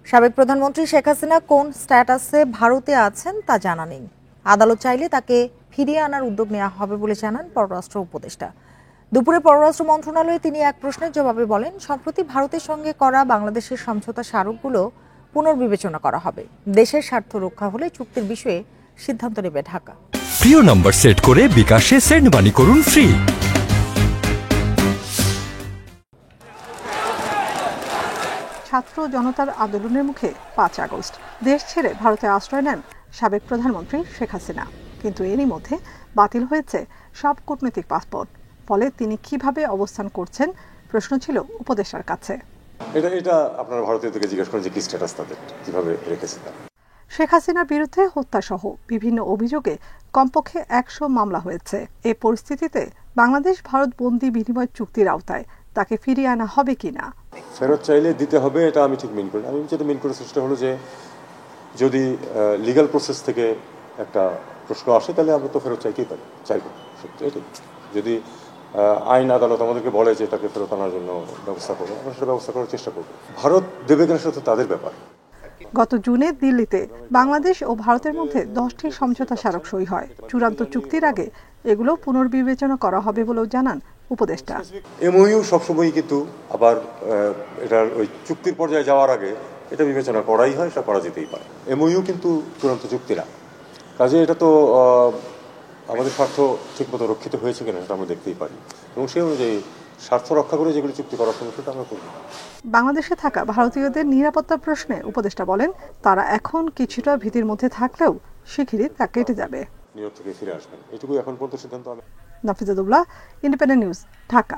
সাবেক প্রধানমন্ত্রী শেখ হাসিনা কোন স্ট্যাটাসে ভারতে আছেন তা জানা নেই। আদালত চাইলে তাকে ফিরিয়ে আনার উদ্যোগ নেওয়া হবে বলে জানান পররাষ্ট্র উপদেষ্টা। দুপুরে পররাষ্ট্র মন্ত্রণালয়ে তিনি এক প্রশ্নের জবাবে বলেন, সম্প্রতি ভারতের সঙ্গে করা বাংলাদেশের সমঝোতা স্মারকগুলো পুনর্বিবেচনা করা হবে। দেশের স্বার্থ রক্ষা হলে চুক্তির বিষয়ে সিদ্ধান্ত নেবে ঢাকা। প্রিয় নম্বর সেট করে বিকাশে সেন্ড মানি করুন ফ্রি। ছাত্র জনতার আন্দোলনের মুখে 5 আগস্ট দেশ ছেড়ে ভারতে আশ্রয় নেন সাবেক প্রধানমন্ত্রী শেখ হাসিনা। কিন্তু এরই মধ্যে বাতিল হয়েছে সব কূটনৈতিক পাসপোর্ট। ফলে তিনি কিভাবে অবস্থান করছেন প্রশ্ন ছিল উপদেষ্টার কাছে। এটা আপনারা ভারতীয় থেকে জিজ্ঞেস করেন যে কি স্ট্যাটাস তাদের, কিভাবে রেখেছে তারা। শেখ হাসিনার বিরুদ্ধে হত্যাসহ বিভিন্ন অভিযোগে কমপক্ষে 100 মামলা হয়েছে। এ পরিস্থিতিতে বাংলাদেশ ভারত বন্দি বিনিময় চুক্তির আওতায় তাকে ফিরিয়ে আনা হবে কিনা। ফেরত চাইলে দিতে হবে, এটা আমি ঠিক মিন করি। আমি যেটা মিন করার চেষ্টা হলো যে যদি লিগ্যাল প্রসেস থেকে একটা প্রশ্ন আসে তাহলে আমরা তো ফেরত চাইতেই পারি, চাইব সত্যি। এটাই যদি আইন আদালত আমাদেরকে বলে যে এটাকে ফেরত আনার জন্য ব্যবস্থা করবো, আমরা সেটা ব্যবস্থা করার চেষ্টা করবো। ভারত দেবে কিনা সেটা তাদের ব্যাপার। গত জুনে দিল্লিতে বাংলাদেশ ও ভারতের মধ্যে 10টি সমঝোতা স্মারক সই হয়। চূড়ান্ত চুক্তির আগে এগুলো পুনর্বিবেচনা করা হবে বলেও জানান উপদেষ্টা। এমওইউ সবসময়ই কিন্তু আবার এটার ওই চুক্তির পর্যায়ে যাওয়ার আগে এটা বিবেচনা করাই হয়, সেটা করা যেতেই পারে। এমওইউ কিন্তু চূড়ান্ত চুক্তি না, কাজে এটা তো আমাদের স্বার্থ ঠিকমতো রক্ষিত হয়েছে কিনা সেটা আমরা দেখতেই পারি, এবং সেই অনুযায়ী স্বার্থ রক্ষা করে যেগুলো চুক্তি করার সময় সেটা আমরা করব। বাংলাদেশে থাকা ভারতীয়দের নিরাপত্তা প্রশ্নে উপদেষ্টা বলেন, তারা এখন কিছুটা ভীতির মধ্যে থাকলেও শিগগিরই তা কেটে যাবে। নিউ ইয়র্ক থেকে ফিরে আসবেন, এটুকু এখন পর্যন্ত সিদ্ধান্ত। Nafiza Dubla, independent news, Dhaka.